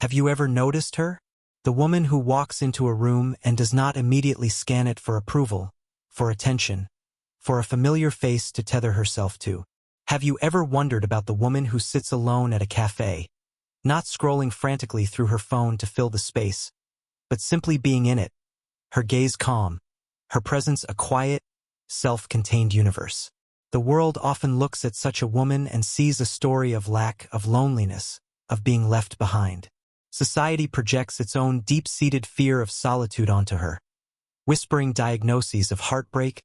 Have you ever noticed her? The woman who walks into a room and does not immediately scan it for approval, for attention, for a familiar face to tether herself to. Have you ever wondered about the woman who sits alone at a cafe, not scrolling frantically through her phone to fill the space, but simply being in it, her gaze calm, her presence a quiet, self-contained universe? The world often looks at such a woman and sees a story of lack, of loneliness, of being left behind. Society projects its own deep-seated fear of solitude onto her, whispering diagnoses of heartbreak,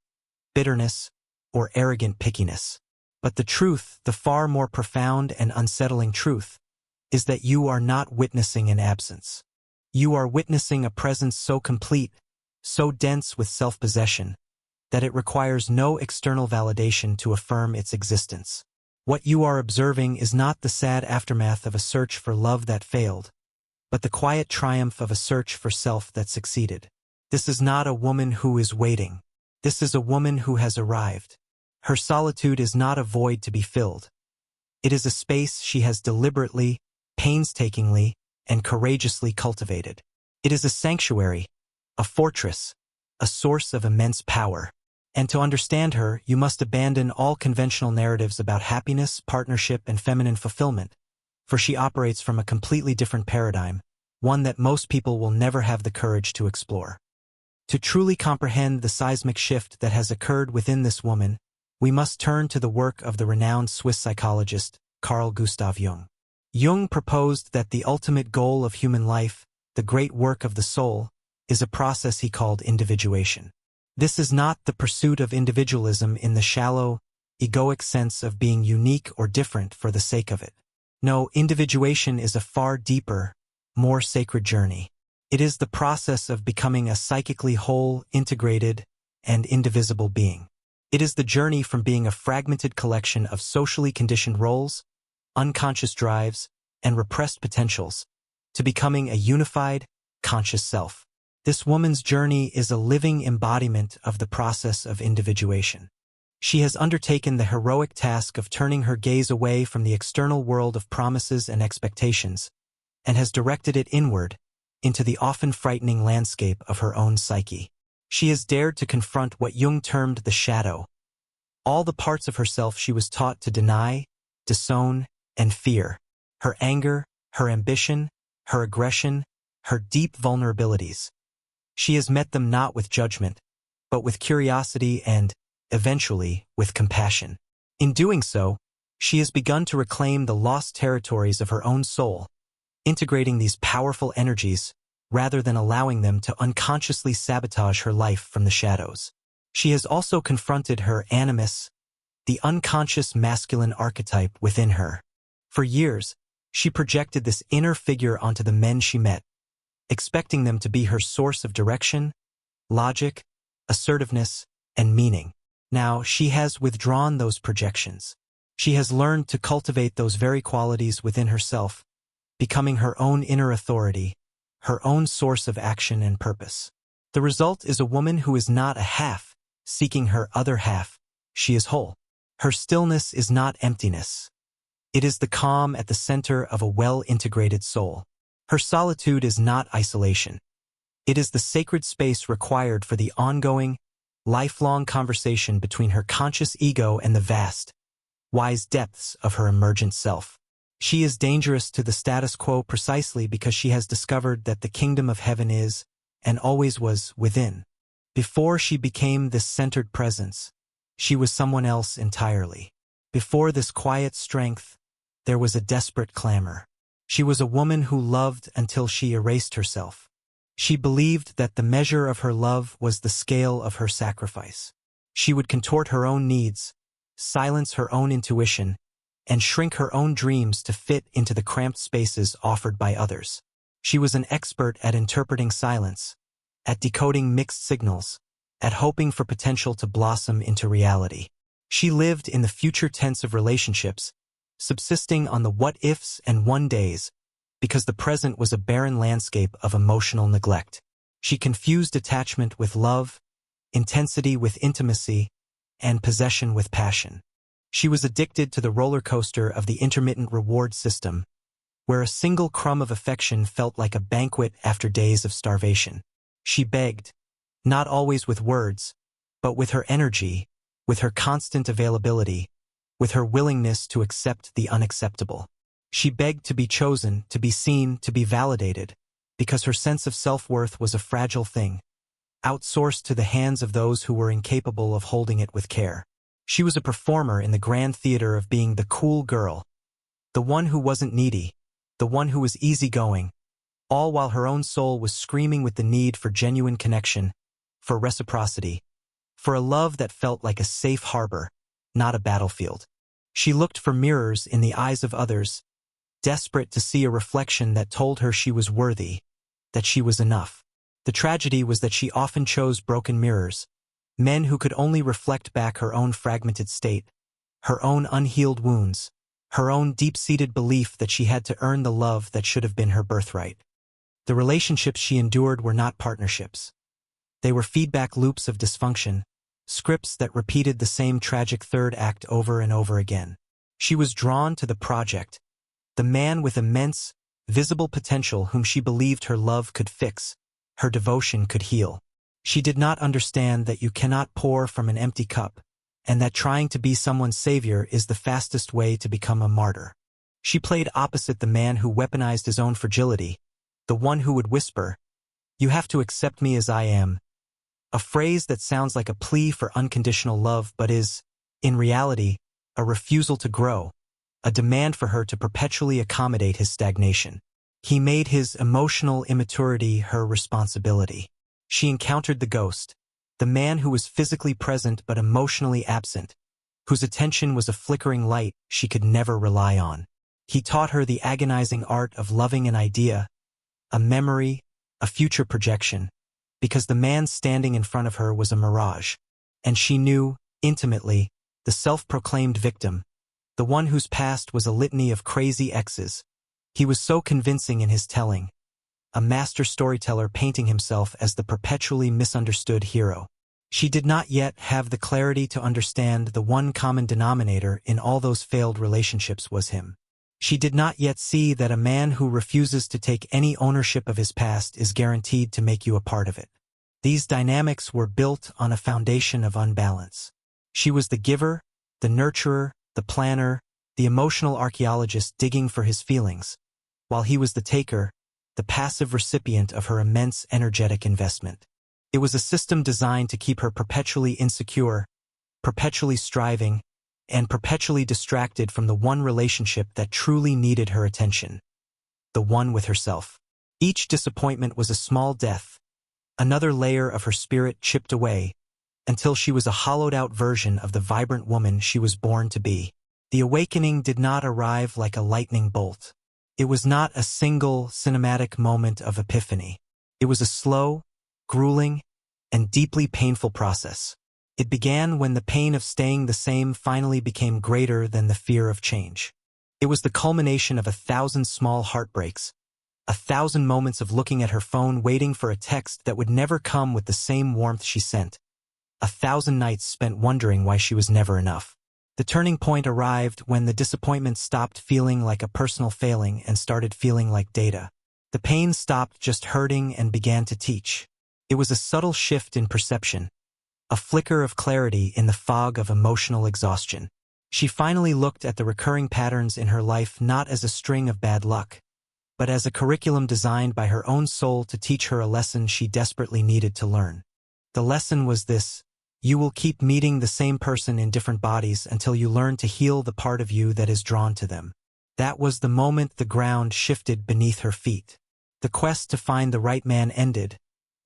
bitterness, or arrogant pickiness. But the truth, the far more profound and unsettling truth, is that you are not witnessing an absence. You are witnessing a presence so complete, so dense with self-possession, that it requires no external validation to affirm its existence. What you are observing is not the sad aftermath of a search for love that failed, but the quiet triumph of a search for self that succeeded. This is not a woman who is waiting. This is a woman who has arrived. Her solitude is not a void to be filled. It is a space she has deliberately, painstakingly, and courageously cultivated. It is a sanctuary, a fortress, a source of immense power. And to understand her, you must abandon all conventional narratives about happiness, partnership, and feminine fulfillment, for she operates from a completely different paradigm, one that most people will never have the courage to explore. To truly comprehend the seismic shift that has occurred within this woman, we must turn to the work of the renowned Swiss psychologist, Carl Jung. Jung proposed that the ultimate goal of human life, the great work of the soul, is a process he called individuation. This is not the pursuit of individualism in the shallow, egoic sense of being unique or different for the sake of it. No, individuation is a far deeper, more sacred journey. It is the process of becoming a psychically whole, integrated, and indivisible being. It is the journey from being a fragmented collection of socially conditioned roles, unconscious drives, and repressed potentials, to becoming a unified, conscious self. This woman's journey is a living embodiment of the process of individuation. She has undertaken the heroic task of turning her gaze away from the external world of promises and expectations, and has directed it inward, into the often frightening landscape of her own psyche. She has dared to confront what Jung termed the shadow, all the parts of herself she was taught to deny, disown, and fear, her anger, her ambition, her aggression, her deep vulnerabilities. She has met them not with judgment, but with curiosity and, eventually, with compassion. In doing so, she has begun to reclaim the lost territories of her own soul, integrating these powerful energies rather than allowing them to unconsciously sabotage her life from the shadows. She has also confronted her animus, the unconscious masculine archetype within her. For years, she projected this inner figure onto the men she met, expecting them to be her source of direction, logic, assertiveness, and meaning. Now, she has withdrawn those projections. She has learned to cultivate those very qualities within herself, becoming her own inner authority, her own source of action and purpose. The result is a woman who is not a half, seeking her other half. She is whole. Her stillness is not emptiness. It is the calm at the center of a well-integrated soul. Her solitude is not isolation. It is the sacred space required for the ongoing, lifelong conversation between her conscious ego and the vast, wise depths of her emergent self. She is dangerous to the status quo precisely because she has discovered that the kingdom of heaven is, and always was, within. Before she became this centered presence, she was someone else entirely. Before this quiet strength, there was a desperate clamor. She was a woman who loved until she erased herself. She believed that the measure of her love was the scale of her sacrifice. She would contort her own needs, silence her own intuition, and shrink her own dreams to fit into the cramped spaces offered by others. She was an expert at interpreting silence, at decoding mixed signals, at hoping for potential to blossom into reality. She lived in the future tense of relationships, subsisting on the what-ifs and one-days, because the present was a barren landscape of emotional neglect. She confused attachment with love, intensity with intimacy, and possession with passion. She was addicted to the roller coaster of the intermittent reward system, where a single crumb of affection felt like a banquet after days of starvation. She begged, not always with words, but with her energy, with her constant availability, with her willingness to accept the unacceptable. She begged to be chosen, to be seen, to be validated, because her sense of self-worth was a fragile thing, outsourced to the hands of those who were incapable of holding it with care. She was a performer in the grand theater of being the cool girl, the one who wasn't needy, the one who was easygoing, all while her own soul was screaming with the need for genuine connection, for reciprocity, for a love that felt like a safe harbor, not a battlefield. She looked for mirrors in the eyes of others, desperate to see a reflection that told her she was worthy, that she was enough. The tragedy was that she often chose broken mirrors, men who could only reflect back her own fragmented state, her own unhealed wounds, her own deep-seated belief that she had to earn the love that should have been her birthright. The relationships she endured were not partnerships. They were feedback loops of dysfunction, scripts that repeated the same tragic third act over and over again. She was drawn to the project, the man with immense, visible potential whom she believed her love could fix, her devotion could heal. She did not understand that you cannot pour from an empty cup, and that trying to be someone's savior is the fastest way to become a martyr. She played opposite the man who weaponized his own fragility, the one who would whisper, "You have to accept me as I am," a phrase that sounds like a plea for unconditional love but is, in reality, a refusal to grow, a demand for her to perpetually accommodate his stagnation. He made his emotional immaturity her responsibility. She encountered the ghost, the man who was physically present but emotionally absent, whose attention was a flickering light she could never rely on. He taught her the agonizing art of loving an idea, a memory, a future projection, because the man standing in front of her was a mirage, and she knew, intimately, the self-proclaimed victim, the one whose past was a litany of crazy exes. He was so convincing in his telling, a master storyteller painting himself as the perpetually misunderstood hero. She did not yet have the clarity to understand the one common denominator in all those failed relationships was him. She did not yet see that a man who refuses to take any ownership of his past is guaranteed to make you a part of it. These dynamics were built on a foundation of unbalance. She was the giver, the nurturer, the planner, the emotional archaeologist digging for his feelings, while he was the taker, the passive recipient of her immense energetic investment. It was a system designed to keep her perpetually insecure, perpetually striving, and perpetually distracted from the one relationship that truly needed her attention, the one with herself. Each disappointment was a small death, another layer of her spirit chipped away, until she was a hollowed-out version of the vibrant woman she was born to be. The awakening did not arrive like a lightning bolt. It was not a single cinematic moment of epiphany. It was a slow, grueling, and deeply painful process. It began when the pain of staying the same finally became greater than the fear of change. It was the culmination of 1,000 small heartbreaks, 1,000 moments of looking at her phone waiting for a text that would never come with the same warmth she sent, 1,000 nights spent wondering why she was never enough. The turning point arrived when the disappointment stopped feeling like a personal failing and started feeling like data. The pain stopped just hurting and began to teach. It was a subtle shift in perception, a flicker of clarity in the fog of emotional exhaustion. She finally looked at the recurring patterns in her life not as a string of bad luck, but as a curriculum designed by her own soul to teach her a lesson she desperately needed to learn. The lesson was this: you will keep meeting the same person in different bodies until you learn to heal the part of you that is drawn to them. That was the moment the ground shifted beneath her feet. The quest to find the right man ended,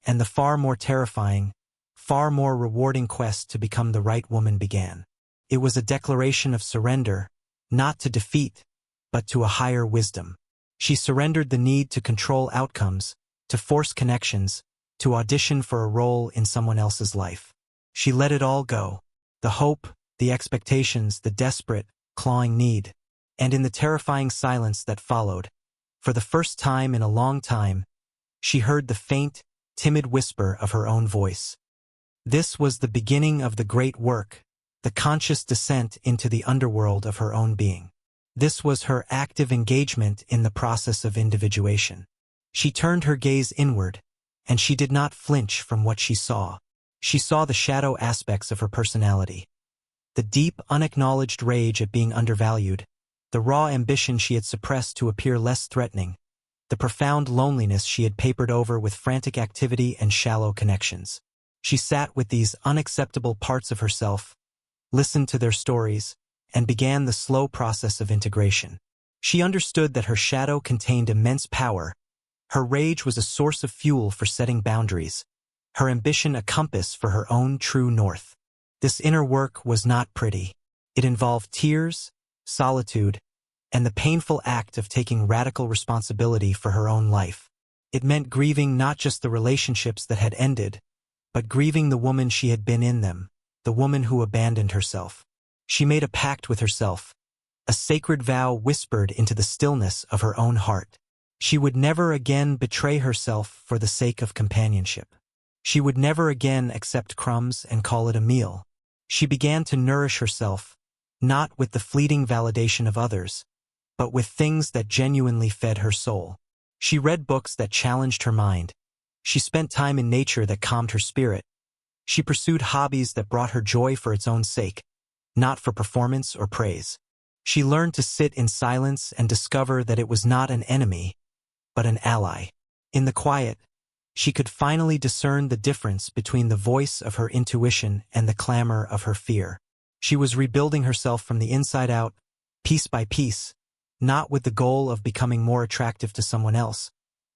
and the far more terrifying, far more rewarding quest to become the right woman began. It was a declaration of surrender, not to defeat, but to a higher wisdom. She surrendered the need to control outcomes, to force connections, to audition for a role in someone else's life. She let it all go, the hope, the expectations, the desperate, clawing need. And in the terrifying silence that followed, for the first time in a long time, she heard the faint, timid whisper of her own voice. This was the beginning of the great work, the conscious descent into the underworld of her own being. This was her active engagement in the process of individuation. She turned her gaze inward, and she did not flinch from what she saw. She saw the shadow aspects of her personality. The deep, unacknowledged rage at being undervalued, the raw ambition she had suppressed to appear less threatening, the profound loneliness she had papered over with frantic activity and shallow connections. She sat with these unacceptable parts of herself, listened to their stories, and began the slow process of integration. She understood that her shadow contained immense power. Her rage was a source of fuel for setting boundaries, her ambition a compass for her own true north. This inner work was not pretty. It involved tears, solitude, and the painful act of taking radical responsibility for her own life. It meant grieving not just the relationships that had ended, but grieving the woman she had been in them, the woman who abandoned herself. She made a pact with herself, a sacred vow whispered into the stillness of her own heart. She would never again betray herself for the sake of companionship. She would never again accept crumbs and call it a meal. She began to nourish herself, not with the fleeting validation of others, but with things that genuinely fed her soul. She read books that challenged her mind. She spent time in nature that calmed her spirit. She pursued hobbies that brought her joy for its own sake, not for performance or praise. She learned to sit in silence and discover that it was not an enemy, but an ally. In the quiet, she could finally discern the difference between the voice of her intuition and the clamor of her fear. She was rebuilding herself from the inside out, piece by piece, not with the goal of becoming more attractive to someone else,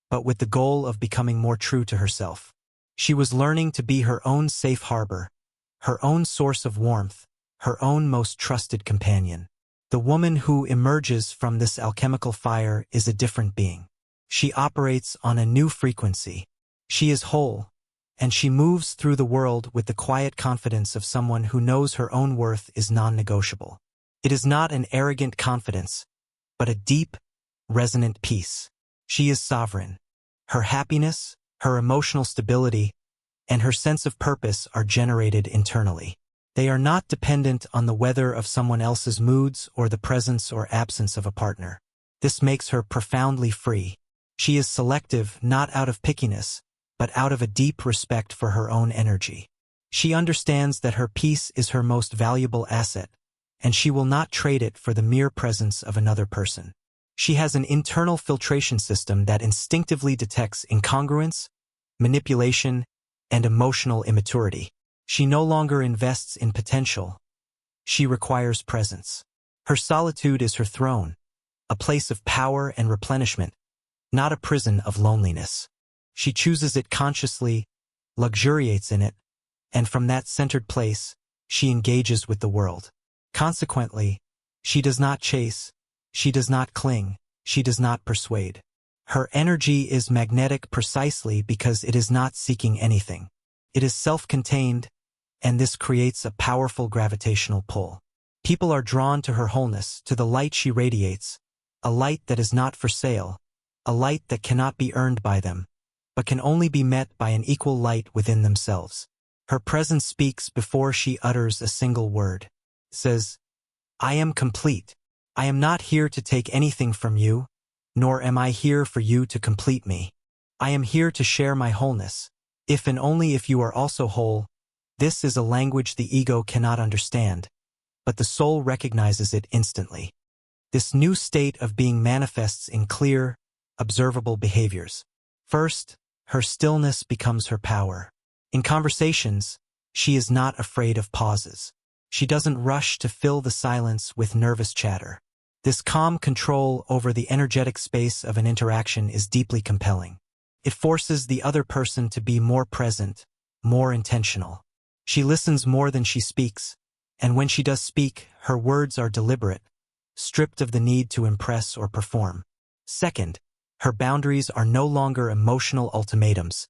but with the goal of becoming more true to herself. She was learning to be her own safe harbor, her own source of warmth, her own most trusted companion. The woman who emerges from this alchemical fire is a different being. She operates on a new frequency. She is whole, and she moves through the world with the quiet confidence of someone who knows her own worth is non-negotiable. It is not an arrogant confidence, but a deep, resonant peace. She is sovereign. Her happiness, her emotional stability, and her sense of purpose are generated internally. They are not dependent on the weather of someone else's moods or the presence or absence of a partner. This makes her profoundly free. She is selective not out of pickiness, but out of a deep respect for her own energy. She understands that her peace is her most valuable asset, and she will not trade it for the mere presence of another person. She has an internal filtration system that instinctively detects incongruence, manipulation, and emotional immaturity. She no longer invests in potential. She requires presence. Her solitude is her throne, a place of power and replenishment, not a prison of loneliness. She chooses it consciously, luxuriates in it, and from that centered place, she engages with the world. Consequently, she does not chase, she does not cling, she does not persuade. Her energy is magnetic precisely because it is not seeking anything. It is self-contained, and this creates a powerful gravitational pull. People are drawn to her wholeness, to the light she radiates, a light that is not for sale, a light that cannot be earned by them, but can only be met by an equal light within themselves. Her presence speaks before she utters a single word. Says, "I am complete. I am not here to take anything from you, nor am I here for you to complete me. I am here to share my wholeness. If and only if you are also whole." This is a language the ego cannot understand, but the soul recognizes it instantly. This new state of being manifests in clear, observable behaviors. First, her stillness becomes her power. In conversations, she is not afraid of pauses. She doesn't rush to fill the silence with nervous chatter. This calm control over the energetic space of an interaction is deeply compelling. It forces the other person to be more present, more intentional. She listens more than she speaks, and when she does speak, her words are deliberate, stripped of the need to impress or perform. Second, her boundaries are no longer emotional ultimatums.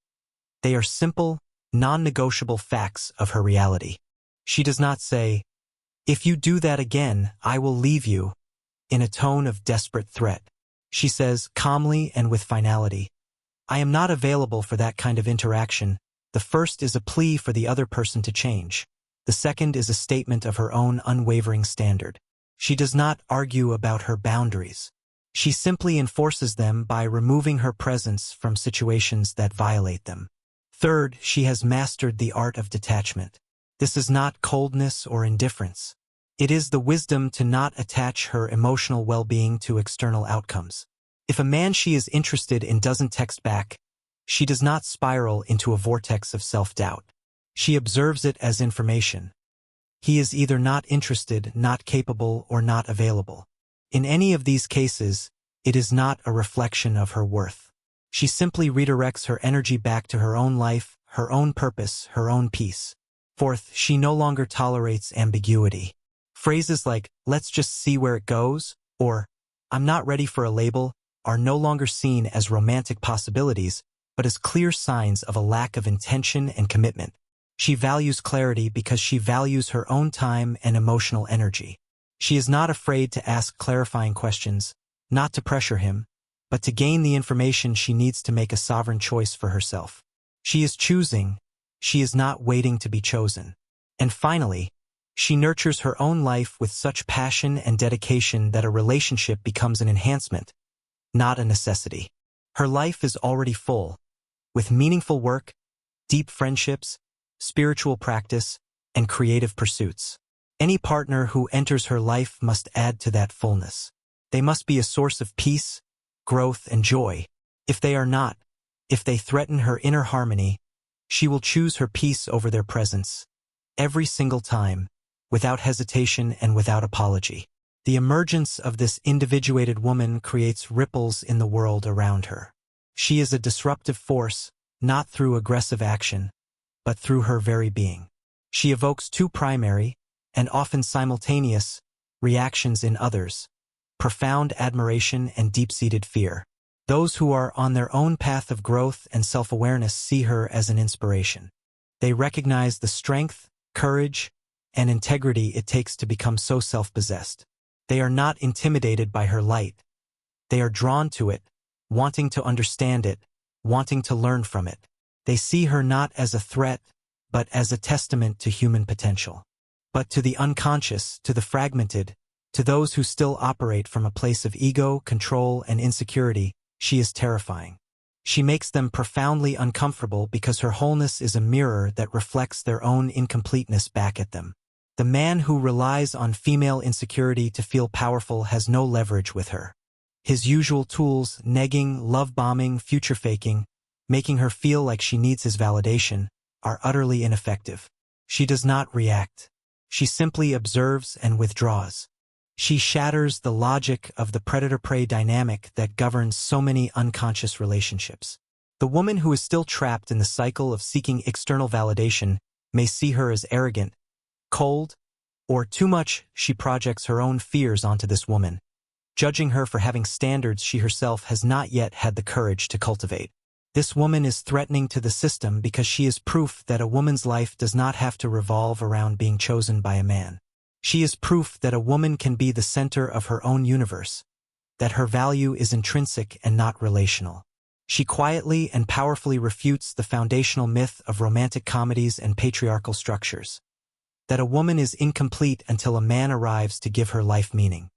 They are simple, non-negotiable facts of her reality. She does not say, "If you do that again, I will leave you," in a tone of desperate threat. She says, calmly and with finality, "I am not available for that kind of interaction." The first is a plea for the other person to change. The second is a statement of her own unwavering standard. She does not argue about her boundaries. She simply enforces them by removing her presence from situations that violate them. Third, she has mastered the art of detachment. This is not coldness or indifference. It is the wisdom to not attach her emotional well-being to external outcomes. If a man she is interested in doesn't text back, she does not spiral into a vortex of self-doubt. She observes it as information. He is either not interested, not capable, or not available. In any of these cases, it is not a reflection of her worth. She simply redirects her energy back to her own life, her own purpose, her own peace. Fourth, she no longer tolerates ambiguity. Phrases like, "let's just see where it goes," or "I'm not ready for a label," are no longer seen as romantic possibilities, but as clear signs of a lack of intention and commitment. She values clarity because she values her own time and emotional energy. She is not afraid to ask clarifying questions, not to pressure him, but to gain the information she needs to make a sovereign choice for herself. She is choosing, she is not waiting to be chosen. And finally, she nurtures her own life with such passion and dedication that a relationship becomes an enhancement, not a necessity. Her life is already full, with meaningful work, deep friendships, spiritual practice, and creative pursuits. Any partner who enters her life must add to that fullness. They must be a source of peace, growth, and joy. If they are not, if they threaten her inner harmony, she will choose her peace over their presence, every single time, without hesitation and without apology. The emergence of this individuated woman creates ripples in the world around her. She is a disruptive force, not through aggressive action, but through her very being. She evokes two primary, and often simultaneous, reactions in others: profound admiration and deep-seated fear. Those who are on their own path of growth and self-awareness see her as an inspiration. They recognize the strength, courage, and integrity it takes to become so self-possessed. They are not intimidated by her light. They are drawn to it, wanting to understand it, wanting to learn from it. They see her not as a threat, but as a testament to human potential. But to the unconscious, to the fragmented, to those who still operate from a place of ego, control, and insecurity, she is terrifying. She makes them profoundly uncomfortable because her wholeness is a mirror that reflects their own incompleteness back at them. The man who relies on female insecurity to feel powerful has no leverage with her. His usual tools, negging, love-bombing, future-faking, making her feel like she needs his validation, are utterly ineffective. She does not react. She simply observes and withdraws. She shatters the logic of the predator-prey dynamic that governs so many unconscious relationships. The woman who is still trapped in the cycle of seeking external validation may see her as arrogant, cold, or too much. She projects her own fears onto this woman, judging her for having standards she herself has not yet had the courage to cultivate. This woman is threatening to the system because she is proof that a woman's life does not have to revolve around being chosen by a man. She is proof that a woman can be the center of her own universe, that her value is intrinsic and not relational. She quietly and powerfully refutes the foundational myth of romantic comedies and patriarchal structures, that a woman is incomplete until a man arrives to give her life meaning.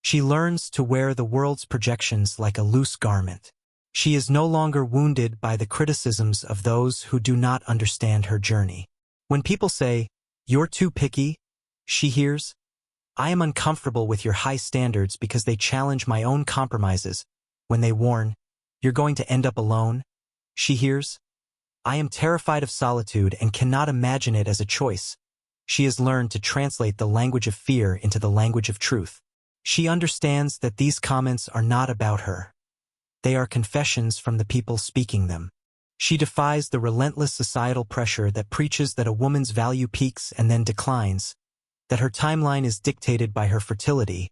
She learns to wear the world's projections like a loose garment. She is no longer wounded by the criticisms of those who do not understand her journey. When people say, "You're too picky," she hears, "I am uncomfortable with your high standards because they challenge my own compromises." When they warn, "You're going to end up alone," she hears, "I am terrified of solitude and cannot imagine it as a choice." She has learned to translate the language of fear into the language of truth. She understands that these comments are not about her. They are confessions from the people speaking them. She defies the relentless societal pressure that preaches that a woman's value peaks and then declines, that her timeline is dictated by her fertility,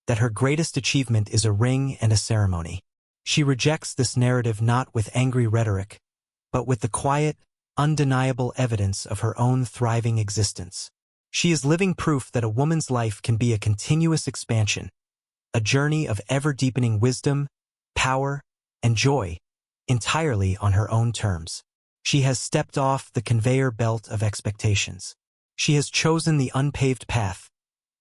that her greatest achievement is a ring and a ceremony. She rejects this narrative not with angry rhetoric, but with the quiet, undeniable evidence of her own thriving existence. She is living proof that a woman's life can be a continuous expansion, a journey of ever-deepening wisdom, power, and joy, entirely on her own terms. She has stepped off the conveyor belt of expectations. She has chosen the unpaved path,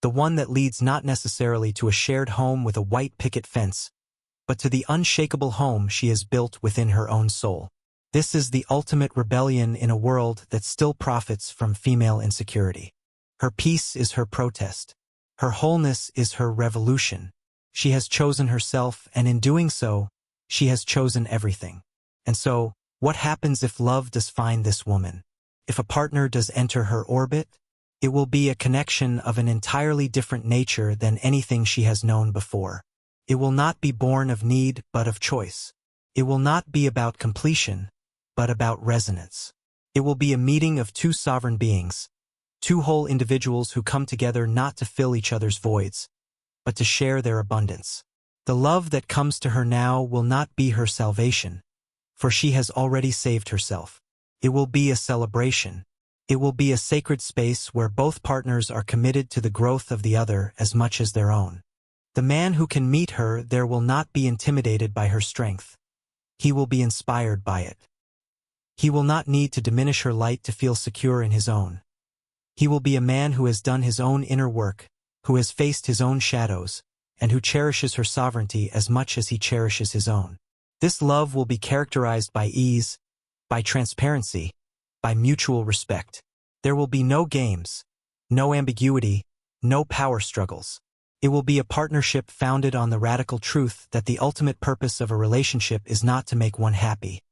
the one that leads not necessarily to a shared home with a white picket fence, but to the unshakable home she has built within her own soul. This is the ultimate rebellion in a world that still profits from female insecurity. Her peace is her protest. Her wholeness is her revolution. She has chosen herself, and in doing so, she has chosen everything. And so, what happens if love does find this woman? If a partner does enter her orbit, it will be a connection of an entirely different nature than anything she has known before. It will not be born of need, but of choice. It will not be about completion, but about resonance. It will be a meeting of two sovereign beings, two whole individuals who come together not to fill each other's voids, but to share their abundance. The love that comes to her now will not be her salvation, for she has already saved herself. It will be a celebration. It will be a sacred space where both partners are committed to the growth of the other as much as their own. The man who can meet her there will not be intimidated by her strength. He will be inspired by it. He will not need to diminish her light to feel secure in his own. He will be a man who has done his own inner work, who has faced his own shadows, and who cherishes her sovereignty as much as he cherishes his own. This love will be characterized by ease, by transparency, by mutual respect. There will be no games, no ambiguity, no power struggles. It will be a partnership founded on the radical truth that the ultimate purpose of a relationship is not to make one happy,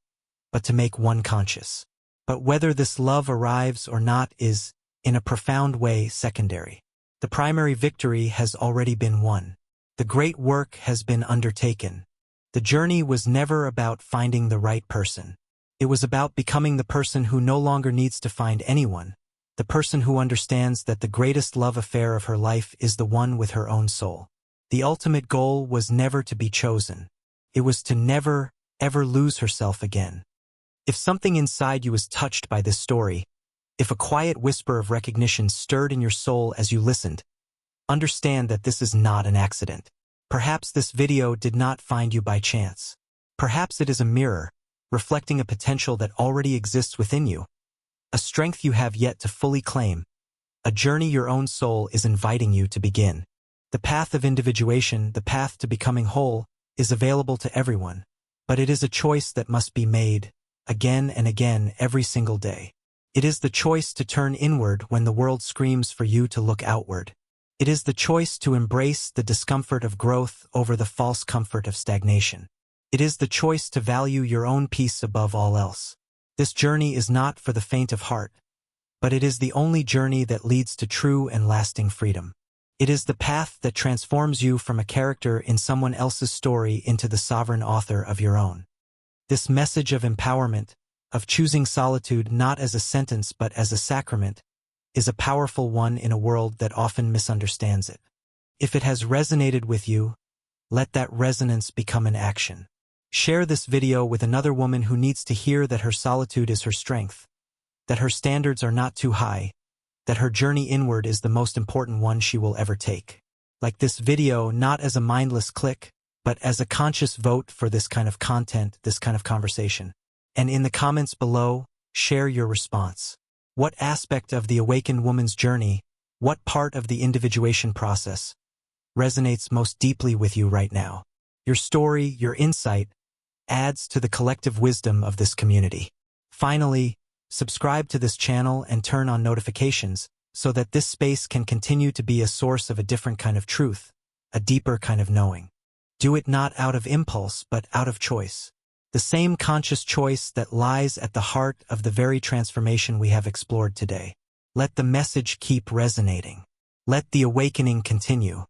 but to make one conscious. But whether this love arrives or not is, in a profound way, secondary. The primary victory has already been won. The great work has been undertaken. The journey was never about finding the right person. It was about becoming the person who no longer needs to find anyone, the person who understands that the greatest love affair of her life is the one with her own soul. The ultimate goal was never to be chosen. It was to never, ever lose herself again. If something inside you was touched by this story, if a quiet whisper of recognition stirred in your soul as you listened, understand that this is not an accident. Perhaps this video did not find you by chance. Perhaps it is a mirror, reflecting a potential that already exists within you, a strength you have yet to fully claim, a journey your own soul is inviting you to begin. The path of individuation, the path to becoming whole, is available to everyone, but it is a choice that must be made, again and again every single day. It is the choice to turn inward when the world screams for you to look outward. It is the choice to embrace the discomfort of growth over the false comfort of stagnation. It is the choice to value your own peace above all else. This journey is not for the faint of heart, but it is the only journey that leads to true and lasting freedom. It is the path that transforms you from a character in someone else's story into the sovereign author of your own. This message of empowerment, of choosing solitude not as a sentence but as a sacrament, is a powerful one in a world that often misunderstands it. If it has resonated with you, let that resonance become an action. Share this video with another woman who needs to hear that her solitude is her strength, that her standards are not too high, that her journey inward is the most important one she will ever take. Like this video not as a mindless click, but as a conscious vote for this kind of content, this kind of conversation. And in the comments below, share your response. What aspect of the awakened woman's journey, what part of the individuation process, resonates most deeply with you right now? Your story, your insight, adds to the collective wisdom of this community. Finally, subscribe to this channel and turn on notifications so that this space can continue to be a source of a different kind of truth, a deeper kind of knowing. Do it not out of impulse, but out of choice. The same conscious choice that lies at the heart of the very transformation we have explored today. Let the message keep resonating. Let the awakening continue.